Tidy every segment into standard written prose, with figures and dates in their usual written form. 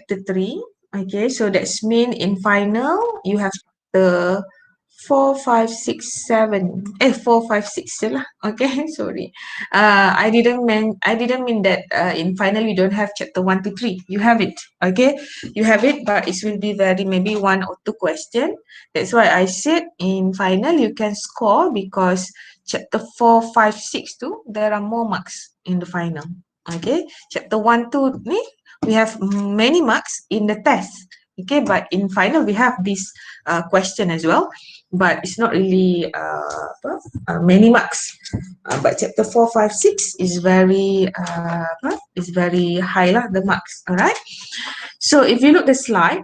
chapter 3. Okay, so that's mean in final you have the 4, 5, 6, 7. 4, 5, 6 je lah. Okay, sorry. I didn't mean that in final you don't have chapter 1 to 3. You have it. Okay, you have it, but it will be very maybe 1 or 2 question. That's why I said in final you can score because chapter 4, 5, 6 too, there are more marks in the final. Okay, chapter 1, 2 ni we have many marks in the test. Okay, but in final we have this question as well, but it's not really many marks. But chapter 4, 5, 6 is very high lah, the marks. All right. So if you look the slide,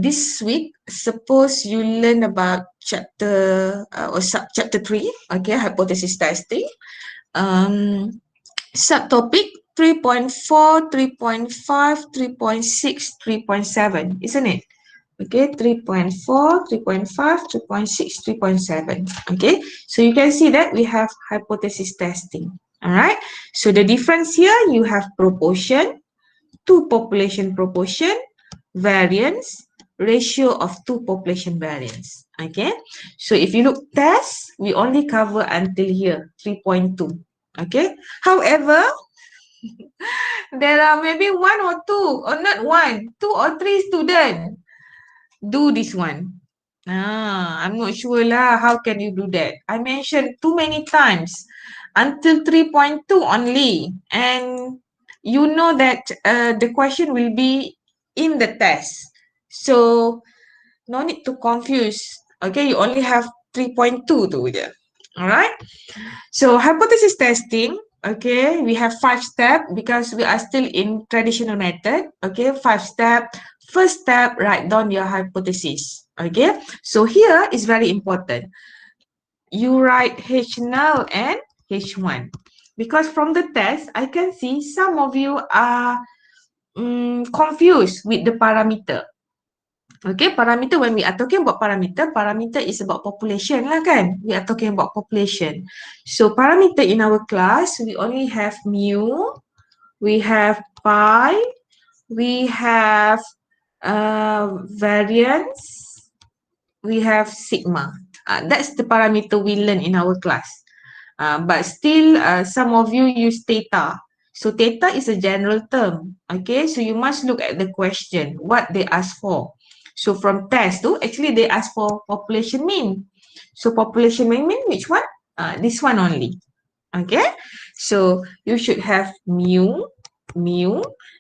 this week, suppose you learn about chapter or chapter 3, okay, hypothesis testing. Subtopic 3.4, 3.5, 3.6, 3.7, isn't it? Okay, 3.4, 3.5, 3.6, 3.7. Okay, so you can see that we have hypothesis testing. All right, so the difference here, you have proportion, two population proportion, variance, ratio of two population variance. Okay, so if you look test, we only cover until here, 3.2. Okay, however, there are maybe 1 or 2, or not 1, 2 or 3 students do this one. I'm not sure lah. How can you do that? I mentioned too many times until 3.2 only, and you know that the question will be in the test, so no need to confuse. Okay, you only have 3.2 tu je. All right. So hypothesis testing. Okay, we have 5 steps because we are still in traditional method. Okay, 5 steps. First step, write down your hypothesis. Okay, so here is very important. You write H0 and H1 because from the test, I can see some of you are confused with the parameter. Okay, parameter, when we are talking about parameter is about population lah kan. We are talking about population. So parameter in our class, we only have mu, we have pi, we have variance, we have sigma. That's the parameter we learn in our class. But still, some of you use theta. So theta is a general term. Okay, so you must look at the question, what they ask for. So from test too, actually they ask for population mean. So population mean which one? This one only. Okay, so you should have mu,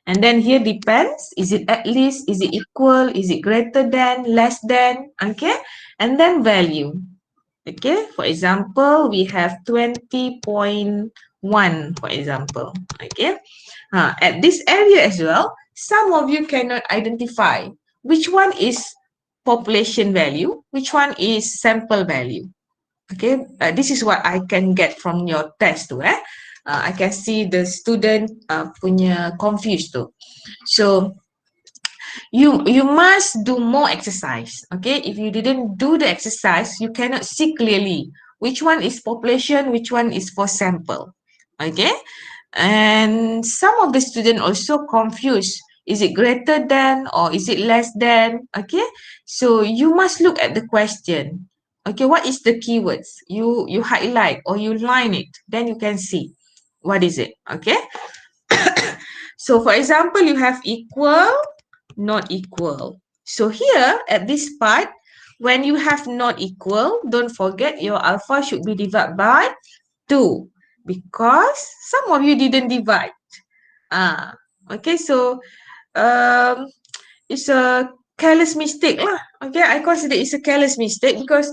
and then here depends, is it at least, is it equal, is it greater than, less than, okay, and then value. Okay, for example, we have 20.1, for example. Okay, at this area as well, some of you cannot identify which one is population value, which one is sample value. Okay, this is what I can get from your test too. I can see the student punya confused too. So you must do more exercise. Okay, if you didn't do the exercise, you cannot see clearly which one is population, which one is for sample. Okay, and some of the students also confused, is it greater than or is it less than? Okay, so you must look at the question. Okay, what is the keywords? You highlight or you line it, then you can see what is it. Okay, so for example, you have equal, not equal. So here at this part, when you have not equal, don't forget your alpha should be divided by 2 because some of you didn't divide. Okay, so it's a careless mistake lah. Okay, I consider it's a careless mistake because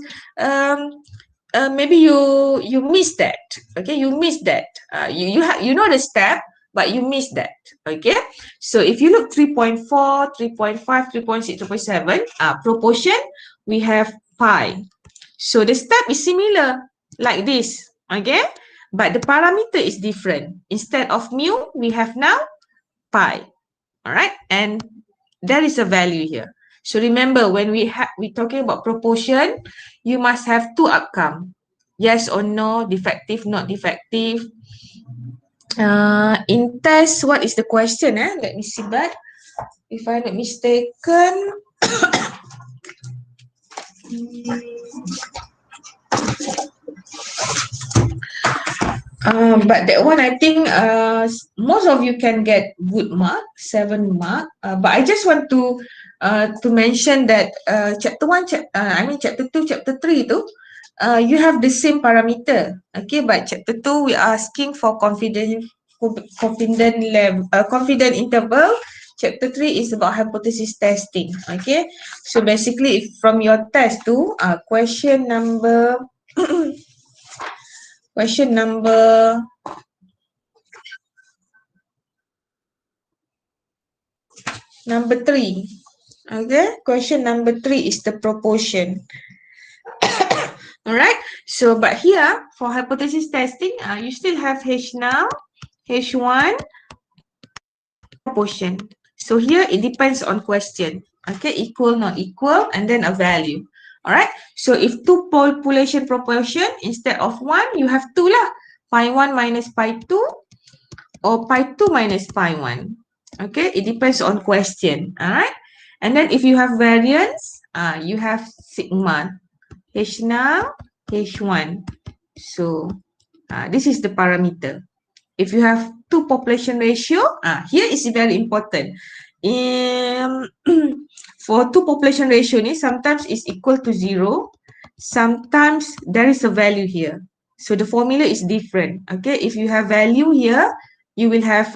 maybe you missed that. Okay, you missed that. You know the step, but you missed that. Okay, so if you look 3.4, 3.5, 3.6, 3.7, proportion, we have pi. So the step is similar like this. Okay, but the parameter is different. Instead of mu, we have now pi. All right, and there is a value here. So remember, when we talking about proportion, you must have 2 outcome. Yes or no, defective, not defective. In test, what is the question? Let me see that. if I'm not mistaken. But that one, I think most of you can get good mark, 7 mark. But I just want to mention that chapter 1, chapter 2, chapter 3 tu, you have the same parameter. Okay, but chapter 2, we are asking for confident interval. Chapter 3 is about hypothesis testing. Okay, so basically, if from your test tu, question number question number number 3. Okay, question number 3 is the proportion. All right, so but here for hypothesis testing, you still have H now, H1, proportion. So here it depends on question. Okay, equal, not equal, and then a value. All right, so if two population proportion instead of 1, you have 2 lah. Pi 1 minus pi 2 or pi 2 minus pi 1. Okay, it depends on question. All right, and then if you have variance, you have sigma. H now, H1. So this is the parameter. If you have two population ratio, here is very important. For two population ratio, sometimes it's equal to 0. Sometimes there is a value here. So the formula is different. Okay, if you have value here, you will have,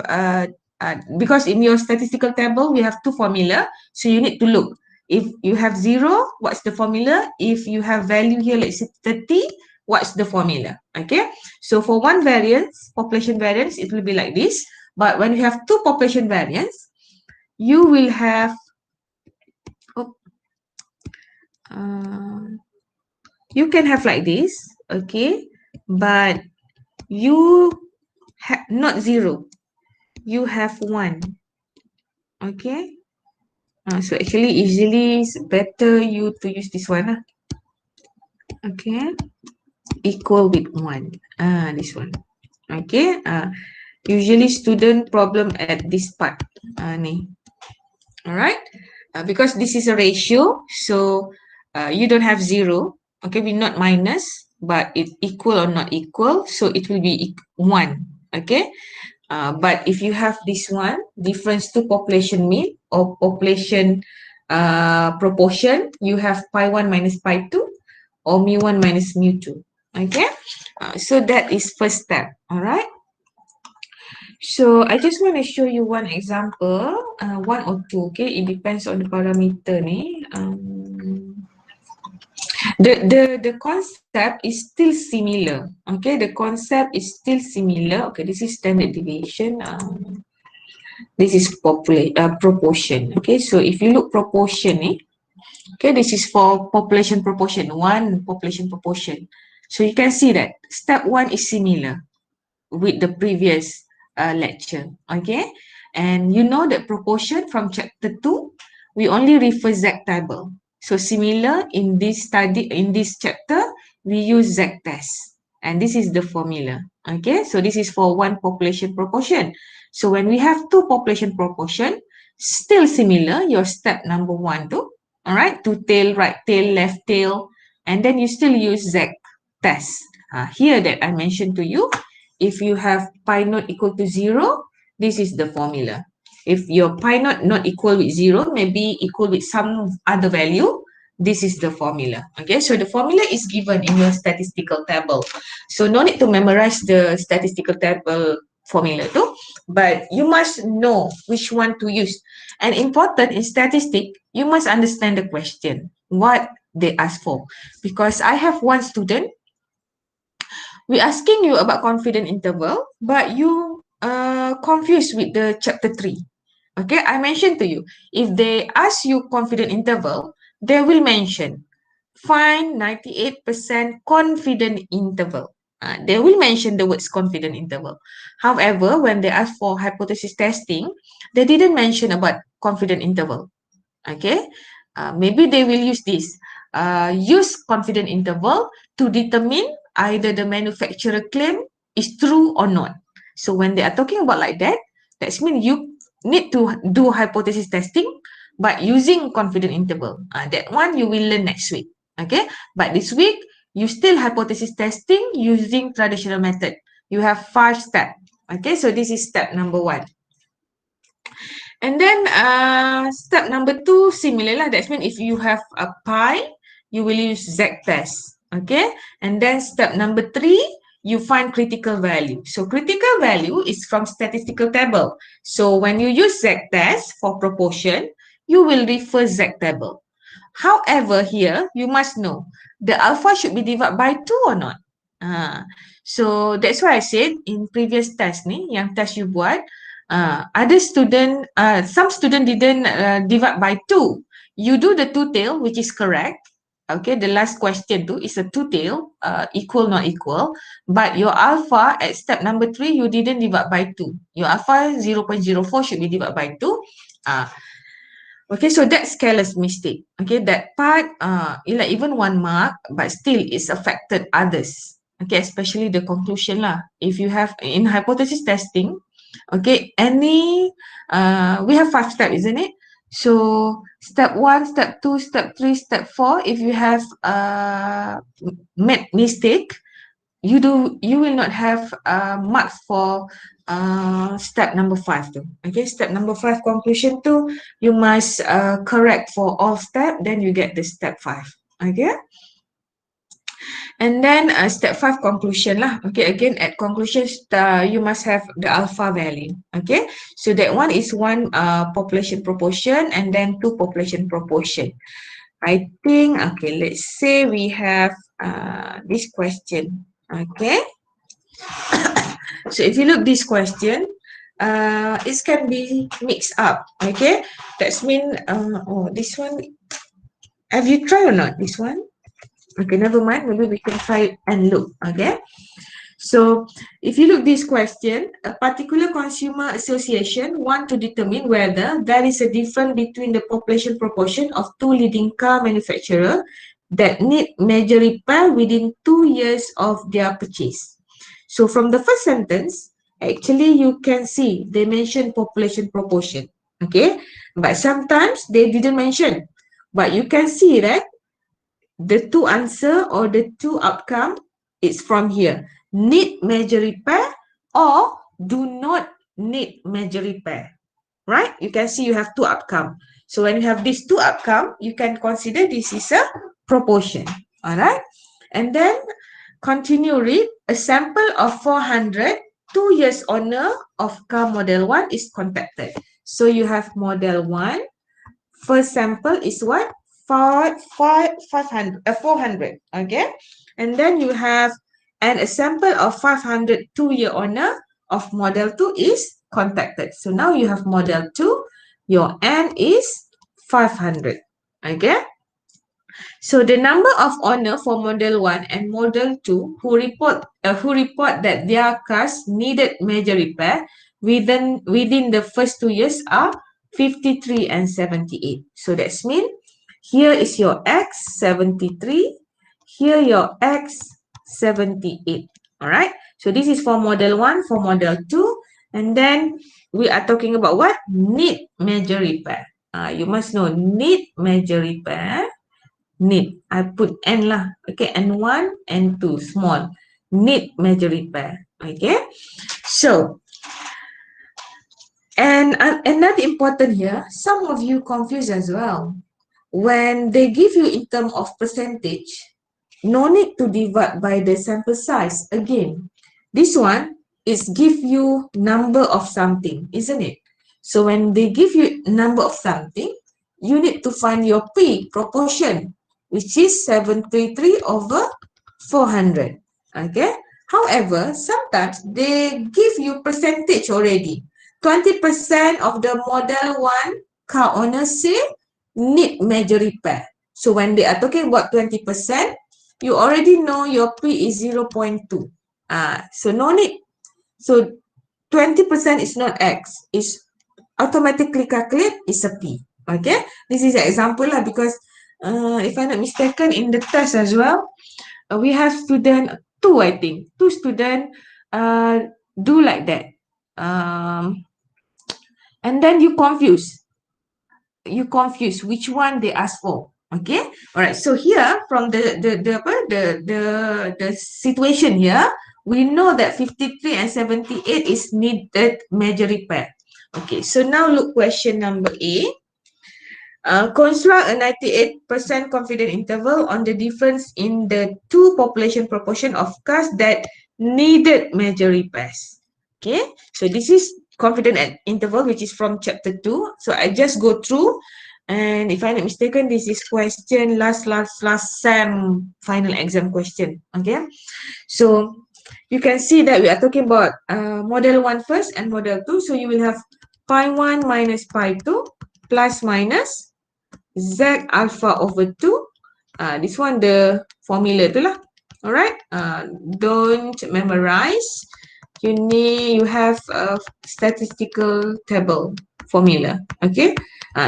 because in your statistical table, we have two formula. So you need to look. If you have 0, what's the formula? If you have value here, let's say 30, what's the formula? Okay, so for one variance, population variance, it will be like this. But when you have two population variance, you will have, you can have like this, okay, but you have not 0, you have 1, okay. So actually, easily it's better you to use this one, okay, equal with 1, this one, okay. Usually student problem at this part, ni. All right, because this is a ratio, so you don't have 0, okay, we not minus, but it equal or not equal, so it will be 1, okay. But if you have this one, difference to population mean or population proportion, you have pi 1 minus pi 2 or mu1 minus mu2, okay. So that is first step. All right. So I just want to show you one example, one or two, okay? It depends on the parameter ni. The concept is still similar, okay? The concept is still similar. Okay, this is standard deviation. This is proportion. Okay, so if you look proportion, okay, this is for population proportion, one population proportion. So you can see that step 1 is similar with the previous lecture, okay? And you know that proportion from chapter 2, we only refer Z table. So similar in this study, in this chapter, we use Z test. And this is the formula, okay? So this is for one population proportion. So when we have two population proportion, still similar, your step number 1 too, all right? Two tail, right tail, left tail, and then you still use Z test. Here that I mentioned to you, if you have pi naught equal to 0, this is the formula. If your pi naught not equal with 0, maybe equal with some other value, this is the formula. Okay, so the formula is given in your statistical table. So no need to memorize the statistical table formula too, but you must know which one to use. And important in statistic, you must understand the question, what they ask for. Because I have one student, we're asking you about confidence interval, but you confused with the chapter 3. Okay, I mentioned to you, if they ask you confidence interval, they will mention, find 98% confident interval. They will mention the words confident interval. However, when they ask for hypothesis testing, they didn't mention about confident interval. Okay, maybe they will use this. Use confident interval to determine either the manufacturer claim is true or not. So when they are talking about like that, that means need to do hypothesis testing, but using confidence interval. That one you will learn next week. Okay, but this week you still hypothesis testing using traditional method. You have 5 steps. Okay, so this is step number 1. And then step number 2, similar lah. That's mean if you have a pi, you will use z-test. Okay, and then step number 3, you find critical value. So critical value is from statistical table. So when you use z-test for proportion, you will refer z-table. However, here you must know the alpha should be divided by 2 or not. So that's why I said in previous test ni, yang test you buat, other student, some student didn't divide by 2. You do the two tail, which is correct. Okay, the last question too is a two tail, equal not equal. But your alpha at step number 3, you didn't divide by 2. Your alpha 0.04 should be divided by 2. Okay, so that's careless mistake. Okay, that part, like even 1 mark, but still it's affected others. Okay, especially the conclusion lah. If you have in hypothesis testing, okay, we have 5 steps, isn't it? So step 1, step 2, step 3, step 4, if you have made mistake, you will not have marks for step number 5 too. Okay, step number 5 conclusion too, you must correct for all step, then you get the step 5. Okay. And then step 5 conclusion lah. Okay, again at conclusion, you must have the alpha value. Okay, so that one is 1 population proportion and then 2 population proportion. I think, okay, let's say we have this question. Okay. So if you look this question, it can be mixed up. Okay, that's mean, oh, this one, have you tried or not, this one? Okay, never mind. Maybe we can try and look. Okay. So if you look this question, a particular consumer association want to determine whether there is a difference between the population proportion of 2 leading car manufacturers that need major repair within 2 years of their purchase. So from the first sentence, actually you can see they mention population proportion. Okay, but sometimes they didn't mention. But you can see that the 2 answer or the 2 outcome is from here. Need major repair or do not need major repair. Right? You can see you have 2 outcome. So when you have these 2 outcome, you can consider this is a proportion. Alright? And then continue read. A sample of 400, 2 years owner of car model 1 is contacted. So you have model 1. First sample is what? 400. Okay. And then you have, and a sample of 500 2-year owner of model 2 is contacted. So now you have model 2. Your N is 500. Okay. So the number of owner for model 1 and model 2 who report that their cars needed major repair within the first 2 years are 53 and 78. So that's mean here is your X 73, here your X 78. All right. So this is for model 1, for model 2, and then we are talking about what? Need major repair. You must know need major repair. Need. I put N lah. Okay, N1, N2, small. Need major repair. Okay. So, and another important here, some of you confused as well. When they give you in terms of percentage, no need to divide by the sample size. Again, this one is give you number of something, isn't it? So when they give you number of something, you need to find your P, proportion, which is 733 over 400. Okay. However, sometimes they give you percentage already. 20% of the model 1 car owners say need major repair. So when they are talking about 20%, you already know your P is 0.2. So no need. So 20% is not X. It's automatically calculate is a P. Okay. This is an example lah, because if I'm not mistaken, in the test as well, we have student 2, I think. 2 students do like that. and then you confuse. You confuse which one they ask for. Okay, all right. So here from the situation here, we know that 53 and 78 is needed major repair. Okay, so now look question number A. Construct a 98% confident interval on the difference in the two population proportion of cars that needed major repairs. Okay, so this is confident interval, which is from chapter 2. So I just go through, and if I'm not mistaken, this is question last SEM final exam question. Okay, so you can see that we are talking about model 1 first and model 2. So you will have pi 1 minus pi 2 plus minus Z alpha over 2. This one the formula tu lah. Alright. Don't memorize. You have a statistical table formula. Okay.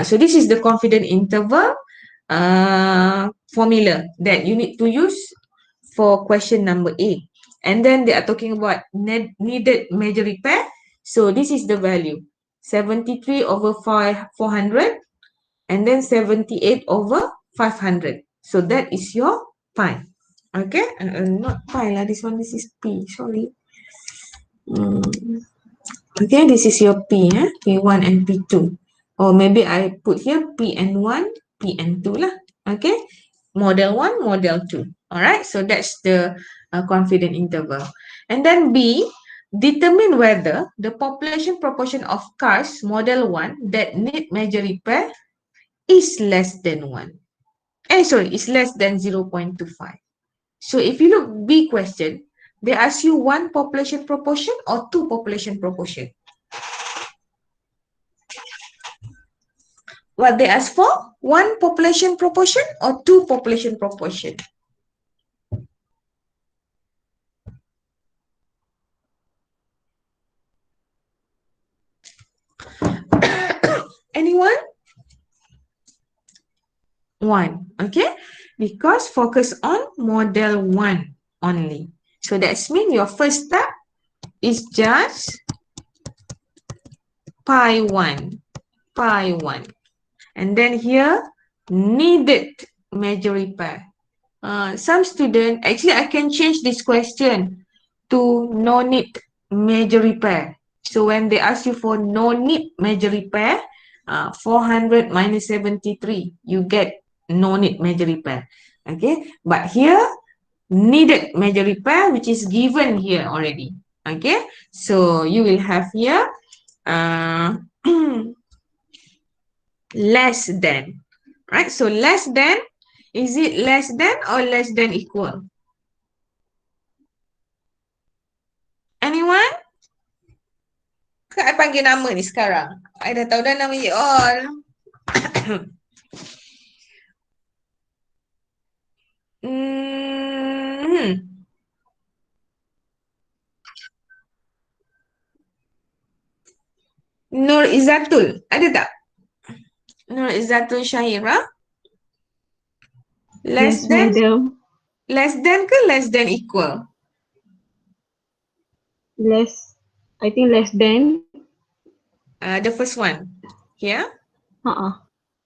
So this is the confident interval formula that you need to use for question number A. And then they are talking about needed major repair. So this is the value. 73 over 400. And then 78 over 500. So that is your pi. Okay, not pi lah. This is P. Sorry. Okay, this is your P. P1 and P2. Or maybe I put here Pn1, Pn2 lah. Okay, model 1, model 2. Alright, so that's the confident interval. And then B, determine whether the population proportion of cars model 1 that need major repair is less than 1. Is less than 0.25. So if you look B question, they ask you one population proportion or two population proportion. What they ask for? One population proportion or two population proportion? Anyone? One, okay? Because focus on model 1 only. So that's mean your first step is just pi 1. And then here, needed major repair. Some student, actually I can change this question to no need major repair. So when they ask you for no need major repair, 400 minus 73, you get no need major repair. Okay, but here, needed major repair, which is given here already. Okay, so you will have here less than, right? So less than, is it less than or less than equal? Anyone? Kak, I panggil nama ni sekarang. I dah tahu dah nama you all. Nur Izzatul, ada tak? Nur Izzatul Syahira? Less Yes, than? madam. Less than ke less than equal? Less, I think less than. The first one. Here?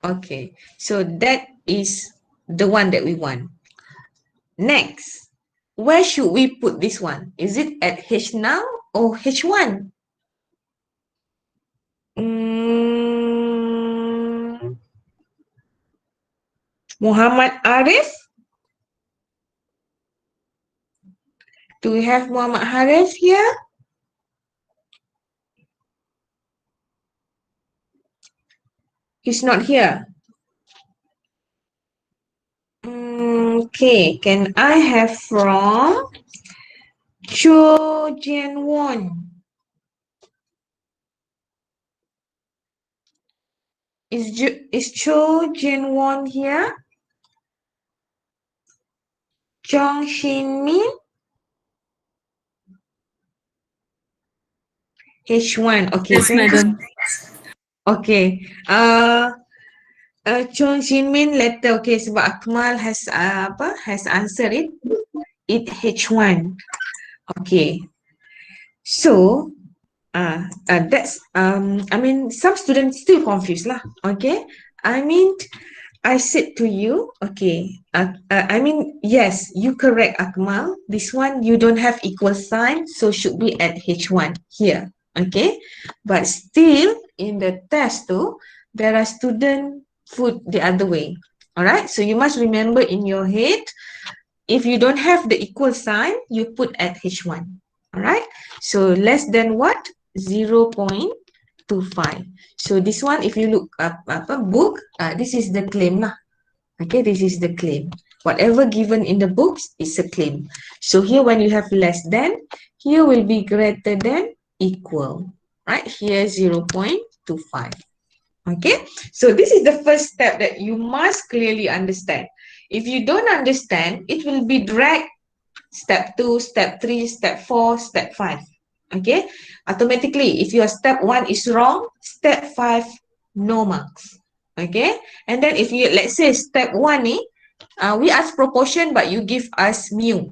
Okay. So that is the one that we want. Next. Where should we put this one? Is it at H now or H1? Muhammad Arif? Do we have Muhammad Arif here? He's not here. Okay, can I have from Cho Jian Won? Is Cho Jian Won here? Chong Shin Min? H1. Okay, Yes, madam. Okay. Chong Shin Min letter. Okay, sebab Akmal has has answered it. It H1. Okay. So That's I mean some students still confused lah. Okay, I mean I said to you, okay, I mean yes, you correct Akmal. This one you don't have equal sign, so should be at H1 here. Okay, but still in the test too, there are student put the other way. All right, so you must remember in your head, if you don't have the equal sign, you put at H1. All right, so less than what? 0.25. So this one, if you look up a book, this is the claim lah. Okay, this is the claim. Whatever given in the books is a claim. So here when you have less than, here will be greater than equal. Right, here 0.25. Okay, so this is the first step that you must clearly understand. If you don't understand, it will be dragged step 2, step 3, step 4, step 5. Okay, automatically, if your step 1 is wrong, step 5, no marks. Okay, and then if you, let's say step 1 we ask proportion but you give us mu.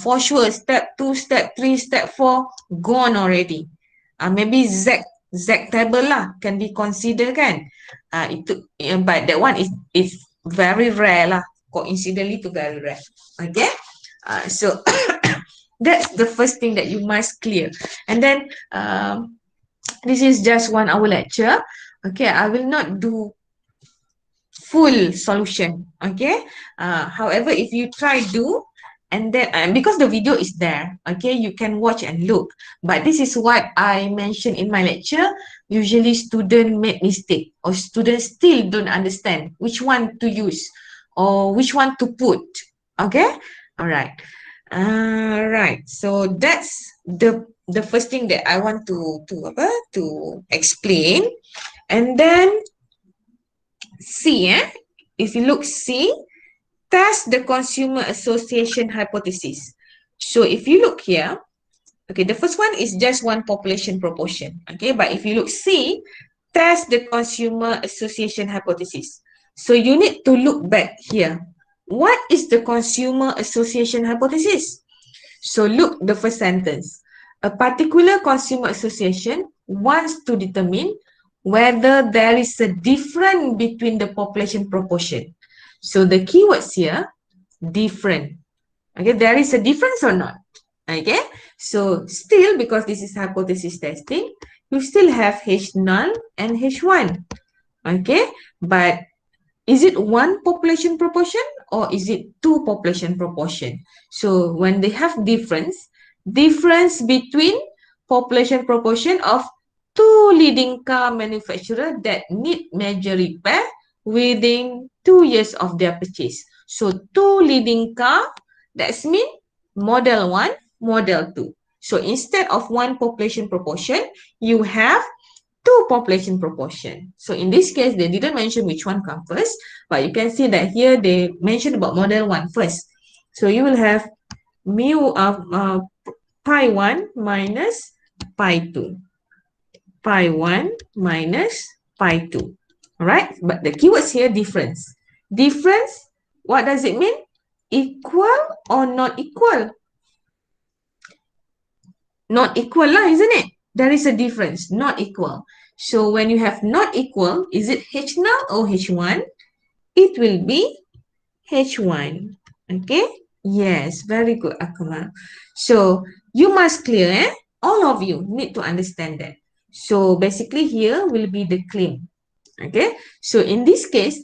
For sure, step 2, step 3, step 4, gone already. Maybe Z table lah can be considered kan. But that one is very rare lah. Coincidentally to very rare. Okay. So that's the first thing that you must clear. And then this is just 1 hour lecture. Okay, I will not do full solution. Okay. However, if you try do, and then because the video is there, okay, you can watch and look. But this is what I mentioned in my lecture. Usually students make mistake or students still don't understand which one to use or which one to put. Okay, all right. Right. So that's the first thing that I want to explain. And then C, if you look C, test the consumer association hypothesis. So if you look here, okay, the first one is just one population proportion. Okay, but if you look C, test the consumer association hypothesis. So you need to look back here. What is the consumer association hypothesis? So look the first sentence. A particular consumer association wants to determine whether there is a difference between the population proportion. So the keywords here, different. Okay, there is a difference or not? Okay, so still because this is hypothesis testing, you still have H null and H1. Okay, but is it one population proportion or is it two population proportion? So when they have difference between population proportion of two leading car manufacturers that need major repair within 2 years of their purchase. So two leading car, that's mean model 1, model 2. So instead of one population proportion, you have two population proportion. So in this case, they didn't mention which one comes first, but you can see that here they mentioned about model 1 first. So you will have mu of pi 1 minus pi 2. Pi 1 minus pi 2. All right, but the keywords here, difference. Difference, what does it mean? Equal or not equal? Not equal lah, isn't it? There is a difference, not equal. So when you have not equal, is it H null or H1? It will be H1. Okay? Yes, very good, Akmal. So you must clear, all of you need to understand that. So basically here will be the claim. Okay? So in this case,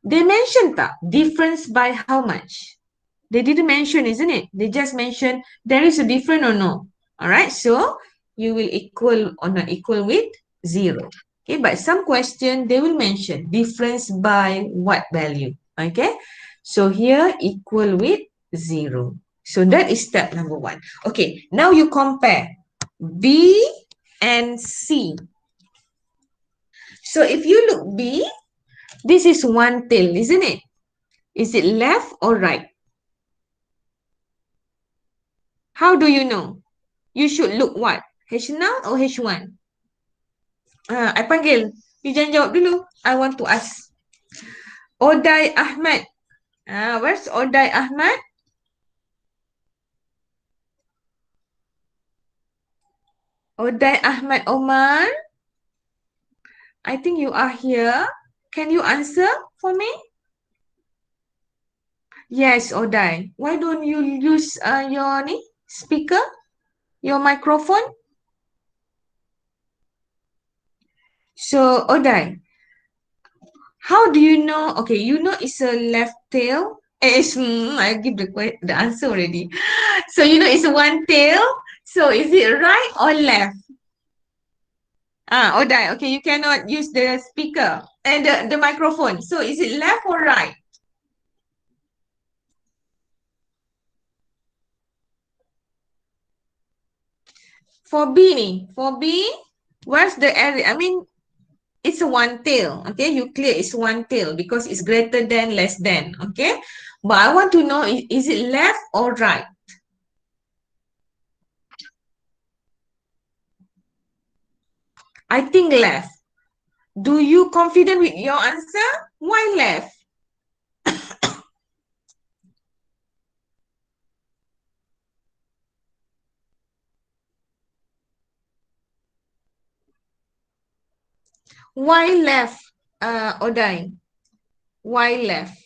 they mentioned that difference by how much? They didn't mention, isn't it? They just mentioned there is a difference or no. All right, so you will equal or not equal with 0. Okay, but some question they will mention difference by what value. Okay, so here equal with 0. So that is step number 1. Okay, now you compare B and C. So if you look B, this is one tail, isn't it? Is it left or right? How do you know? You should look what? H null or H1? I panggil. You jangan jawab dulu. I want to ask. Odai Ahmad. Where's Odai Ahmad? Oday Ahmad Omar, I think you are here. Can you answer for me? Yes, Oday. Why don't you use your speaker, your microphone? So, Oday, how do you know? Okay, you know it's a left tail. I give the answer already. So you know it's one tail. So is it right or left? Oday, okay, you cannot use the speaker and the microphone. So is it left or right? For B, where's the area? I mean, it's a one tail. Okay, you clear it's one tail because it's greater than, less than. Okay, but I want to know is it left or right? I think left. Do you confident with your answer? Why left? Why left, Oday? Why left?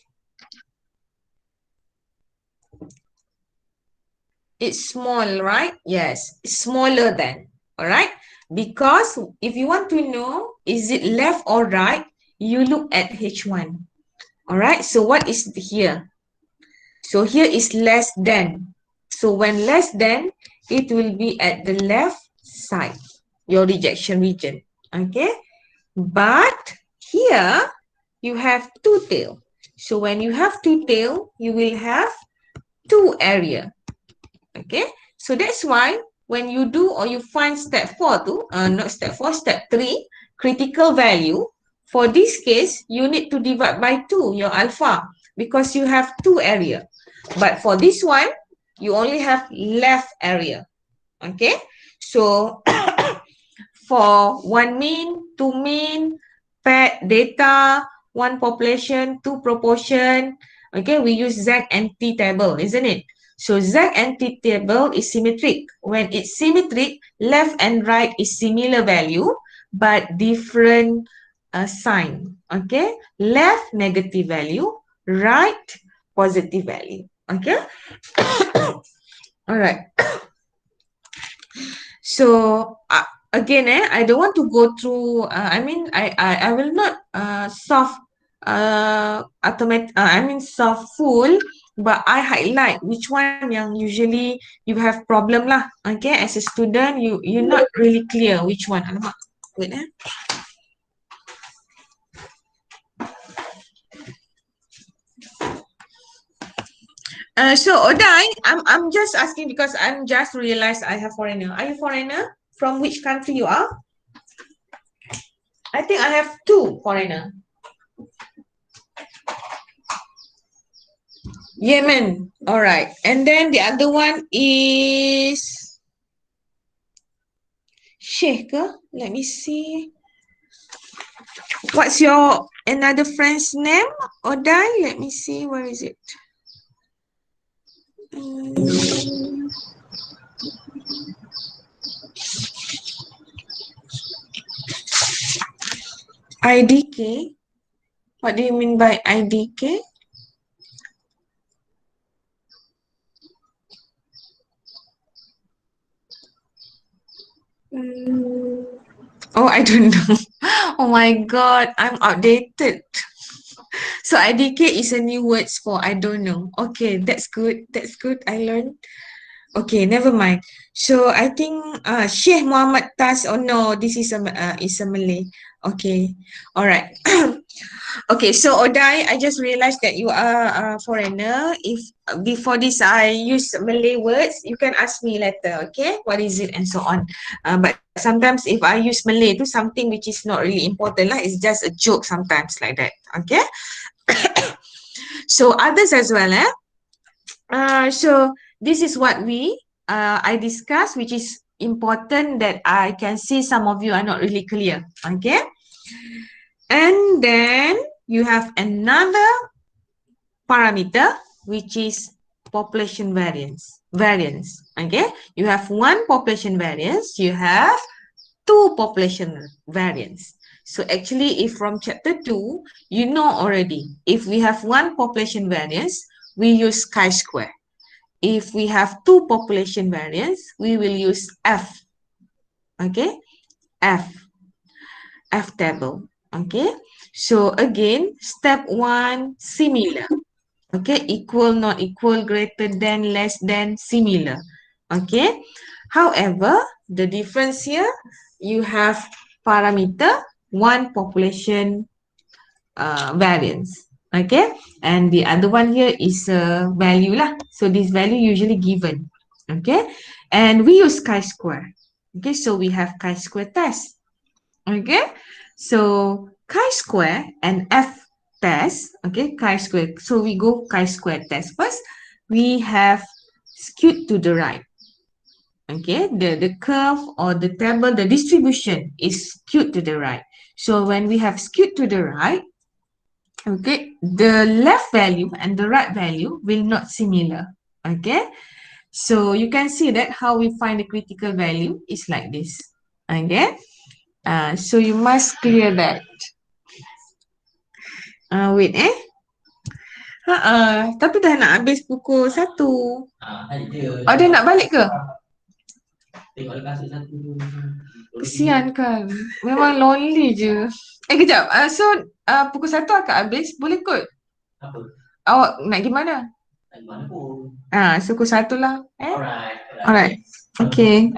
It's small, right? Yes, it's smaller than, all right? Because if you want to know, is it left or right, you look at H1, all right? So what is here? So here is less than. So when less than, it will be at the left side, your rejection region, okay? But here, you have two tail. So when you have two tail, you will have two area. Okay, so that's why when you do or you find step 4 too, not step 4, step 3, critical value, for this case, you need to divide by 2, your alpha, because you have two area. But for this one, you only have left area. Okay, so for one mean, two mean, paired data, one population, two proportion, okay, we use Z and T table, isn't it? So Z and T table is symmetric. When it's symmetric, left and right is similar value, but different sign, okay? Left, negative value, right, positive value, okay? All right. So again, I don't want to go through. I will not solve solve full, but I highlight which one yang usually you have problem lah. Okay, as a student, you're not really clear which one. Alamak, wait. So Oday, I'm just asking because I'm just realized I have foreigner. Are you foreigner? From which country you are? I think I have two foreigner. Yemen. All right. And then the other one is Sheikh. Let me see. What's your another friend's name? Oday? Let me see. Where is it? IDK. What do you mean by IDK? Oh, I don't know. Oh my God, I'm outdated. So IDK is a new words for I don't know. Okay, that's good. That's good. I learned. Okay, never mind. So I think Sheikh Muhammad Tas. Oh no, this is a Malay. Okay, all right. Okay, so Oday, I just realized that you are a foreigner. If before this I use Malay words, you can ask me later. Okay, what is it and so on. But sometimes if I use Malay to something which is not really important, like it's just a joke sometimes like that. Okay. So others as well, eh? So this is what I discussed, which is important that I can see some of you are not really clear. Okay. And then you have another parameter, which is population variance. variance. Okay, you have one population variance, you have two population variance. So actually, if from chapter 2, you know already, if we have one population variance, we use chi-square. If we have two population variance, we will use F. Okay, F table. Okay, so again, step 1, similar. Okay, equal, not equal, greater than, less than, similar. Okay, however, the difference here, you have parameter, one population variance. Okay, and the other one here is a value lah. So this value usually given. Okay, and we use chi-square. Okay, so we have chi-square test. Okay, so chi-square and F test. Okay, chi-square. So we go chi-square test first. We have skewed to the right. Okay, the curve or the table, the distribution is skewed to the right. So when we have skewed to the right, okay, the left value and the right value will not similar. Okay, so you can see that how we find the critical value is like this. Okay, so you must clear that. Wait tapi dah nak habis pukul 1. Oh, dia nak balik ke? Kesian kan. Memang lonely je. Kejap. So, pukul 1 akan habis. Boleh kot? Apa? Awak nak pergi mana? Nak mana pun. So pukul 1 lah. Alright. Okay.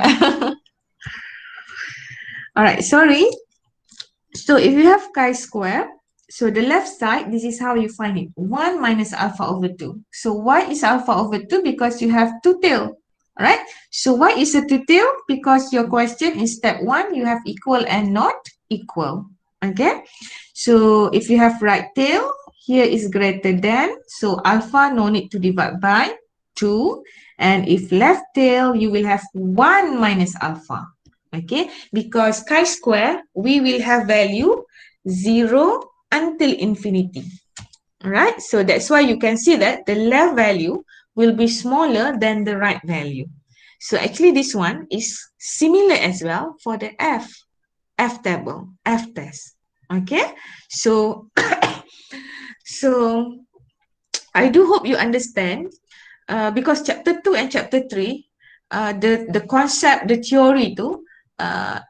Alright, sorry. So, if you have chi-square, so the left side, this is how you find it. 1 minus alpha over 2. So, why is alpha over 2? Because you have two tail. Alright, so why is a two tail? Because your question in step 1, you have equal and not equal. Okay, so if you have right tail, here is greater than, so alpha no need to divide by 2. And if left tail, you will have 1 minus alpha. Okay, because chi-square, we will have value 0 until infinity. Alright, so that's why you can see that the left value will be smaller than the right value. So actually this one is similar as well for the F table, F test. Okay, so so I do hope you understand, because chapter 2 and chapter 3, the concept, the theory too,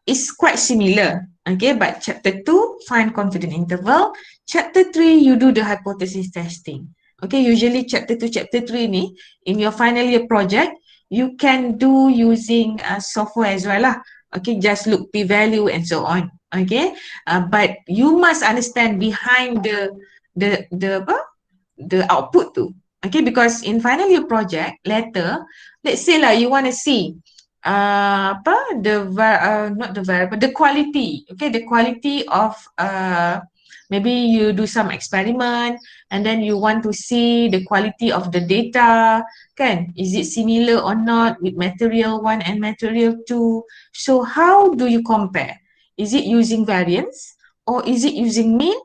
is quite similar. Okay, but chapter 2, find confidence interval. Chapter 3, you do the hypothesis testing. Okay, usually chapter 2, chapter 3 ni, in your final year project, you can do using software as well lah. Okay, just look p-value and so on. Okay, but you must understand behind the output tu. Okay, because in final year project, later, let's say lah, you want to see the quality. Okay, the quality of maybe you do some experiment and then you want to see the quality of the data, kan? Is it similar or not with material 1 and material 2? So how do you compare? Is it using variance, or is it using mean,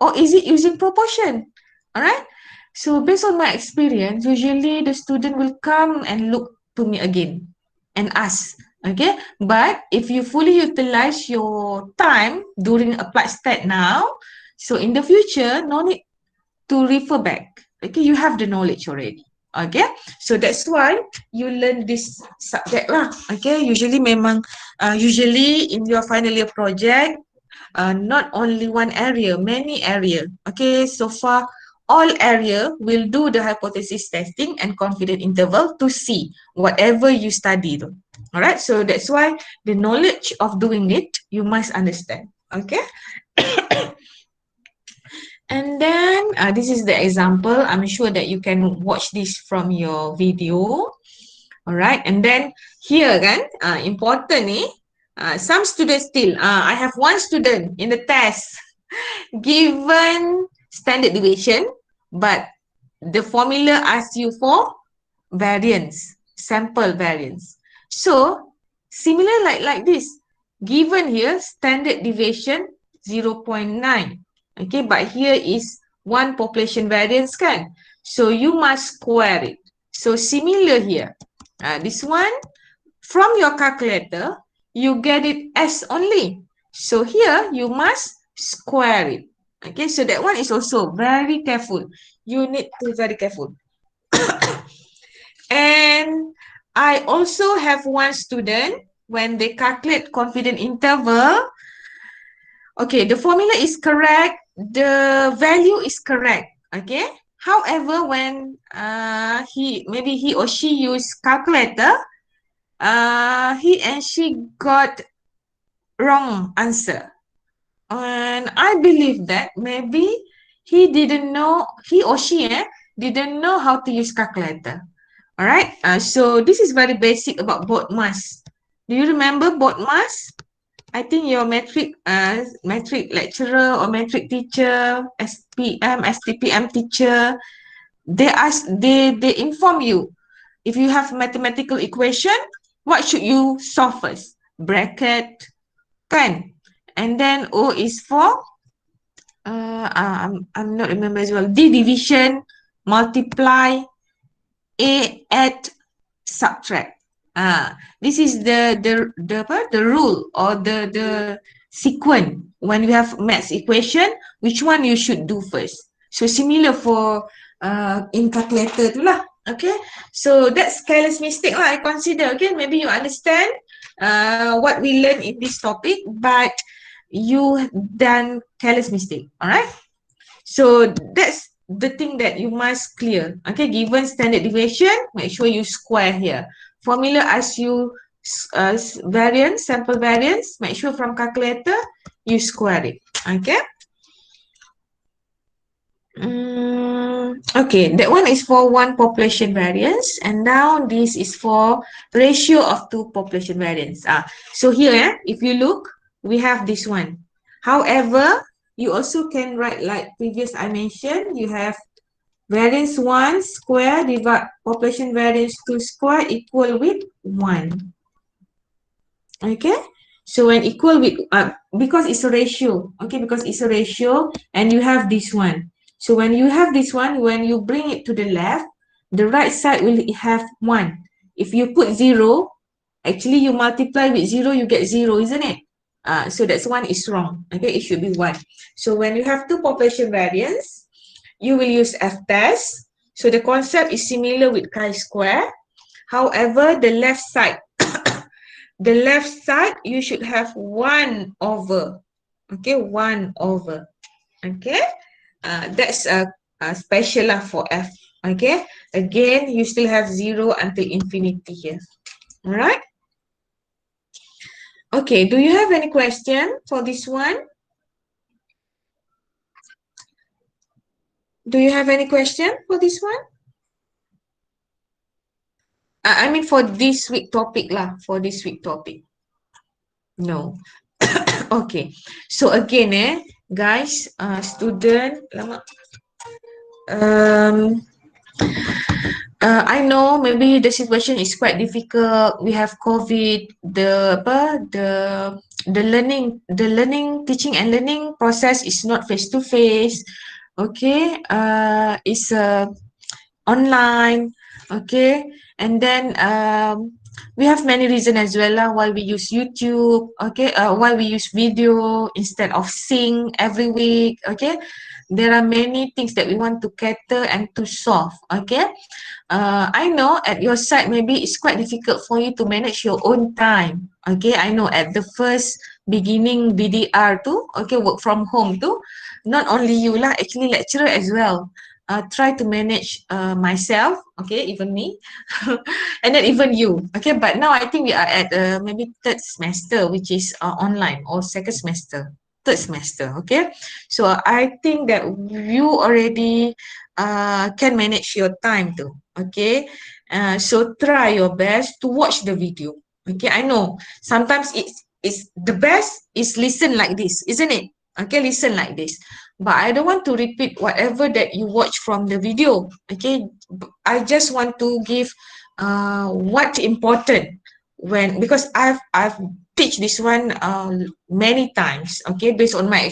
or is it using proportion? Alright, so based on my experience, usually the student will come and look to me again and ask. Okay, but if you fully utilize your time during applied stat now, so in the future, no need to refer back. Okay, you have the knowledge already. Okay, so that's why you learn this subject lah. Okay, usually memang, usually in your final year project, not only one area, many area. Okay, so far, all area will do the hypothesis testing and confidence interval to see whatever you study. Alright, so that's why the knowledge of doing it, you must understand. Okay. And then this is the example. I'm sure that you can watch this from your video. Alright, and then here kan, important ni, some students still, I have one student in the test given standard deviation, but the formula asks you for variance, sample variance. So similar like this, given here standard deviation 0.9. Okay, but here is one population variance kan, so you must square it. So similar here, This one, from your calculator, you get it as only. So here, you must square it. Okay, so that one is also very careful. You need to be very careful. And I also have one student, when they calculate confidence interval, okay, the formula is correct, the value is correct, okay? However, when maybe he or she use calculator, he and she got wrong answer. And I believe that maybe he or she didn't know how to use calculator. All right. So this is very basic about BODMAS. Do you remember BODMAS? I think your metric lecturer or metric teacher, SPM, STPM teacher, they inform you, if you have mathematical equation, what should you solve first? Bracket, kan? And then O is for I'm not remember as well. D division, multiply, A add, subtract. This is the rule or the sequence when you have maths equation, which one you should do first. So similar for in calculator tu lah. Okay, so that's careless mistake lah, I consider. Okay, maybe you understand what we learn in this topic, but you done careless mistake. All right, so that's the thing that you must clear. Okay, given standard deviation, make sure you square here. Formula asks you variance, sample variance, make sure from calculator you square it. Okay. Okay, that one is for one population variance, and now this is for ratio of two population variance. So here, if you look, we have this one. However, you also can write like previous I mentioned, you have variance 1 square divide population variance 2 square equal with 1. Okay, so when equal with, because it's a ratio, okay, because it's a ratio, and you have this one. So when you have this one, when you bring it to the left, the right side will have 1. If you put 0, actually you multiply with 0, you get 0, isn't it? So that's one is wrong. Okay, it should be 1. So when you have two population variance, you will use F-test. So the concept is similar with chi-square. However, the left side, you should have 1 over. Okay, 1 over. Okay, that's a special for F. Okay, again, you still have 0 until infinity here. All right. Okay, do you have any question for this one? Do you have any question for this one? I mean for this week topic lah, for this week topic. No. Okay. So again, guys, student, I know maybe the situation is quite difficult. We have COVID. The learning, teaching and learning process is not face to face. Okay. It's online. Okay. And then we have many reasons as well why we use YouTube. Okay. Why we use video instead of sing every week. Okay. There are many things that we want to cater and to solve. Okay. I know at your side maybe it's quite difficult for you to manage your own time. Okay, I know at the first beginning BDR too, okay, work from home too, not only you lah, actually lecturer as well. Try to manage myself, okay, even me, and then even you, okay. But now I think we are at maybe third semester, which is online, or second semester, third semester, okay. So I think that you already can manage your time too, okay. So try your best to watch the video, okay. I know sometimes it's the best is listen like this, isn't it? Okay, listen like this. But I don't want to repeat whatever that you watch from the video, okay. I just want to give what important because I've teach this one many times, okay. Based on my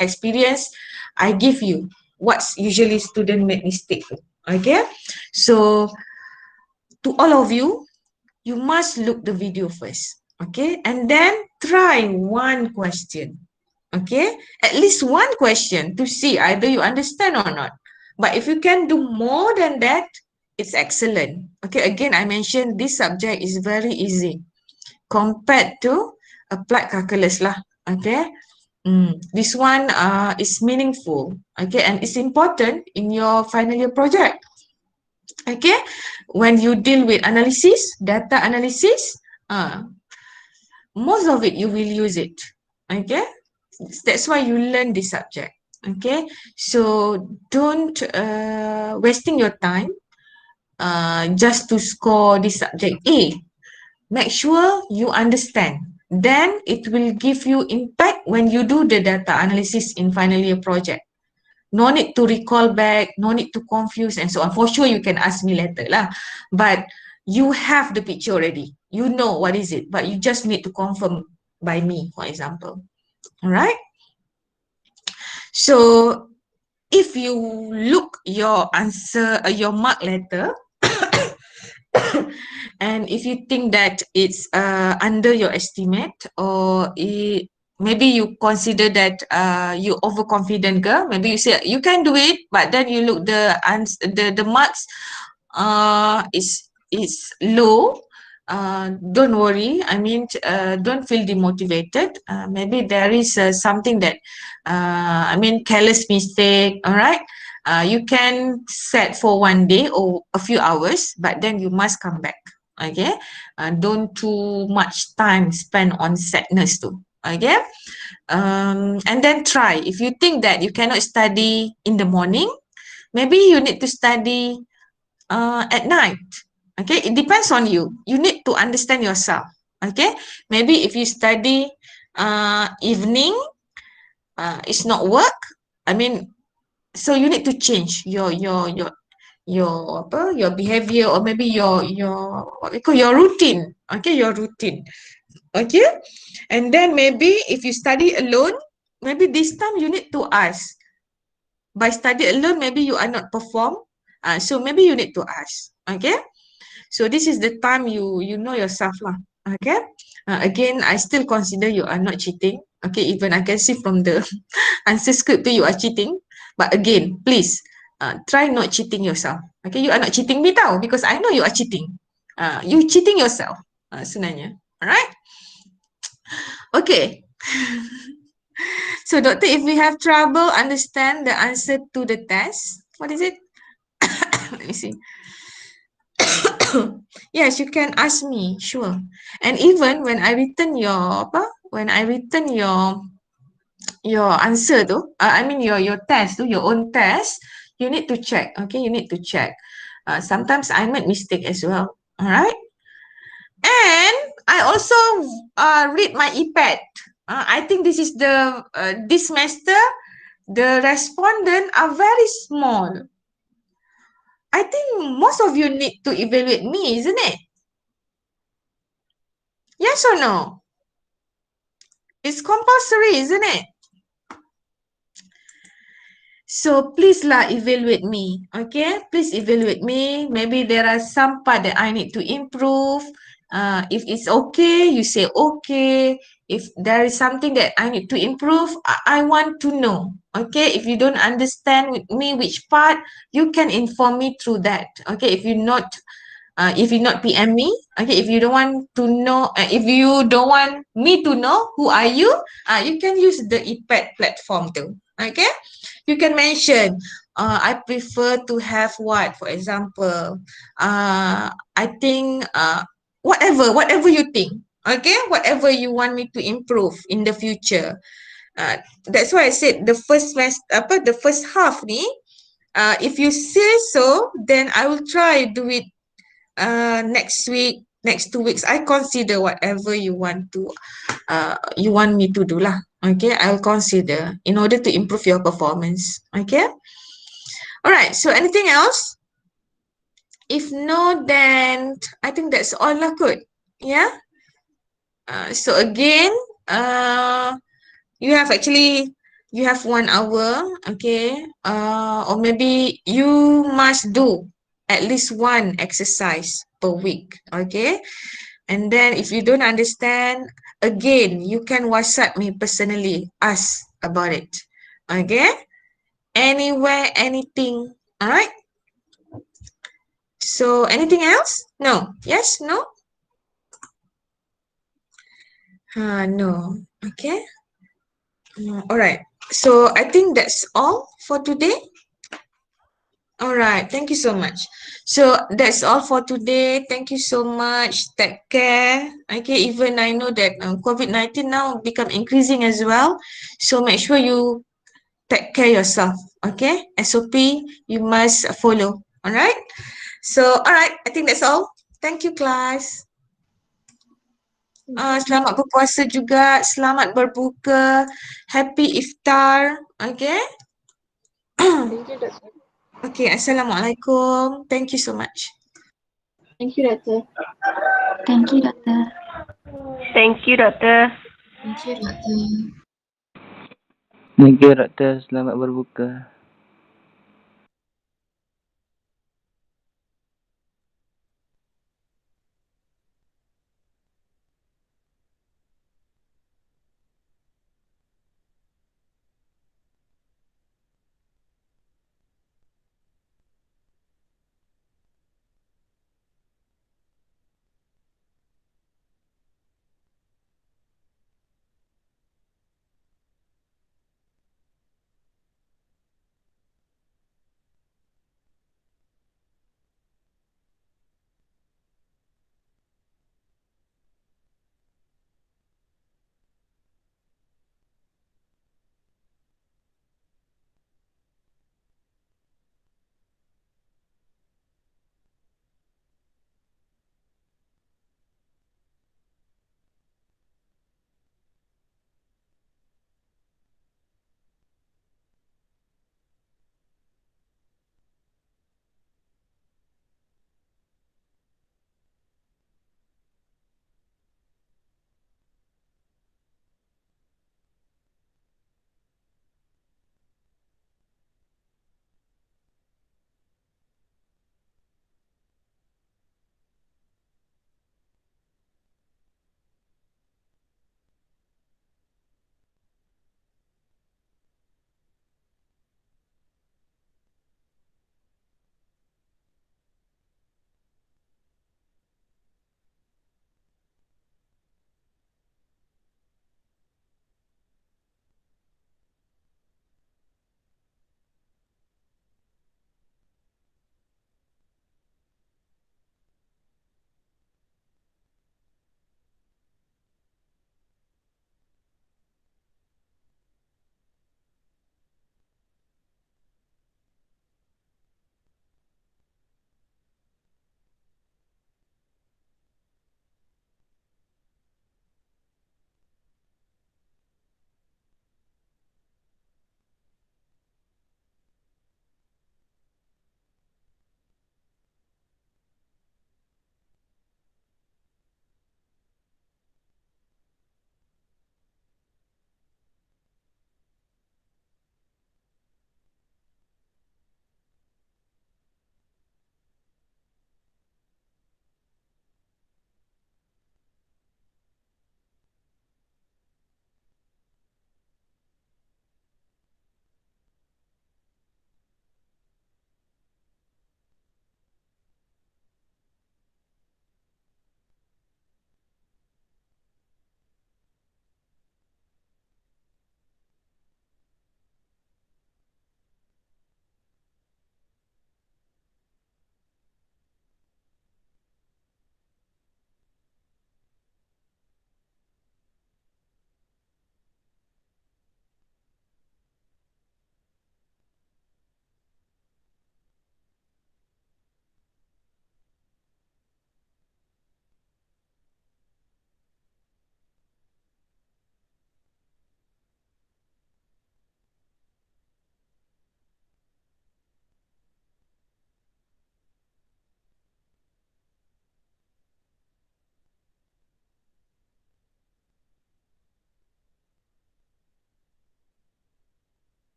experience, I give you what's usually student make mistake, okay. So to all of you, you must look the video first, okay? And then try one question, okay? At least one question to see either you understand or not. But if you can do more than that, it's excellent. Okay, again, I mentioned this subject is very easy compared to applied calculus lah, okay? This one is meaningful, okay? And it's important in your final year project. Okay, when you deal with analysis, data analysis, most of it you will use it. Okay, that's why you learn this subject. Okay, so don't wasting your time just to score this subject A. Make sure you understand. Then it will give you impact when you do the data analysis in final year project. No need to recall back, no need to confuse and so on. For sure, you can ask me later lah. But you have the picture already. You know what is it, but you just need to confirm by me, for example. All right? So, if you look your answer, your mark letter, and if you think that it's under your estimate or maybe you consider that you overconfident girl, maybe you say you can do it, but then you look the marks is low. Don't worry. I mean, don't feel demotivated. Maybe there is something that I mean careless mistake. All right. You can set for one day or a few hours, but then you must come back. Okay, don't too much time spent on sadness too. Okay, and then try. If you think that you cannot study in the morning, maybe you need to study at night. Okay, it depends on you. You need to understand yourself. Okay, maybe if you study evening, it's not work. I mean, so you need to change your behavior or maybe your what we call your routine. Okay, your routine. Okay, and then maybe if you study alone, maybe this time you need to ask. By study alone, maybe you are not perform. So maybe you need to ask. Okay, so this is the time you know yourself lah. Okay, again, I still consider you are not cheating. Okay, even I can see from the answer script you are cheating. But again, please try not cheating yourself. Okay, you are not cheating me tau because I know you are cheating. You cheating yourself sebenarnya. Alright? Okay. So, doctor, if we have trouble understand the answer to the test, what is it? Let me see. Yes, you can ask me, sure. And even when I return your your answer tu, I mean your test tu, your own test, you need to check. Okay, you need to check. Sometimes I make mistake as well. All right. And I also read my EPAD. I think this is the this semester the respondent are very small. I think most of you need to evaluate me, isn't it? Yes or no? It's compulsory, isn't it? So please lah evaluate me, okay? Please evaluate me. Maybe there are some part that I need to improve. If it's okay, you say okay. If there is something that I need to improve, I want to know, okay? If you don't understand with me which part, you can inform me through that, okay? If you not PM me, okay? If you don't want to know, if you don't want me to know who are you, you can use the EPAD platform too, okay? You can mention, I prefer to have what, for example, I think whatever you think, okay? Whatever you want me to improve in the future. That's why I said the first half ni, if you say so, then I will try do it next week, next 2 weeks. I consider whatever you want me to do lah. Okay, I'll consider in order to improve your performance. Okay. All right. So anything else? If no, then I think that's all lah kot. Yeah. So again, you have 1 hour. Okay. Or maybe you must do at least one exercise per week. Okay. And then if you don't understand, again, you can WhatsApp me personally, ask about it. Okay. Anywhere, anything. All right. So anything else? No. Yes? No? No. Okay. All right. So I think that's all for today. All right. Thank you so much. So that's all for today. Thank you so much. Take care. Okay. Even I know that COVID-19 now become increasing as well. So make sure you take care yourself. Okay. SOP you must follow. All right. So all right. I think that's all. Thank you, class. Selamat berpuasa juga. Selamat berbuka. Happy iftar. Okay. Thank you, Doctor. Okay. Assalamualaikum. Thank you so much. Thank you, Doctor. Thank you, Doctor. Thank you, Doctor. Thank you, Doctor. Thank you, Doktor. Selamat berbuka.